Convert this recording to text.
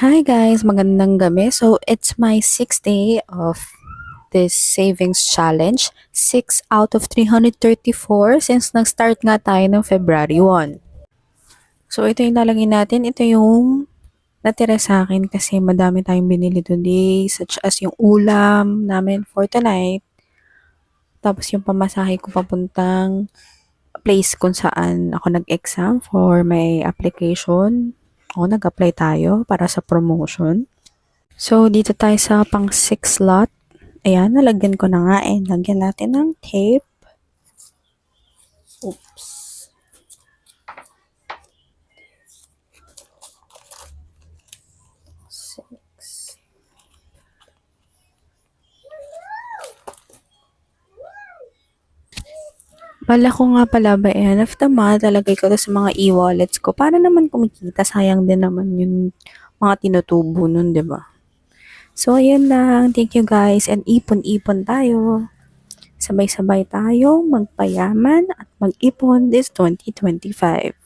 Hi guys, magandang gabi. So it's my 6th day of this savings challenge. 6 out of 334 since nag-start nga tayo ng February 1. So ito yung lalagay natin. Ito yung natira sa akin kasi madami tayong binili today such as yung ulam namin for tonight. Tapos yung pamasahe ko papuntang place kung saan ako nag-exam for my application. O, nag-apply tayo para sa promotion. So, dito tayo sa pang 6 slot. Ayan, nalagyan ko na nga eh. Lagyan natin ng tape. Oops. Six. Bala ko nga pala ba yan, after month, talagay ko to sa mga e-wallets ko. Para naman kumikita, sayang din naman yung mga tinutubo nun, di ba? So, ayan lang. Thank you guys. And ipon-ipon tayo. Sabay-sabay tayo magpayaman at mag-ipon this 2025.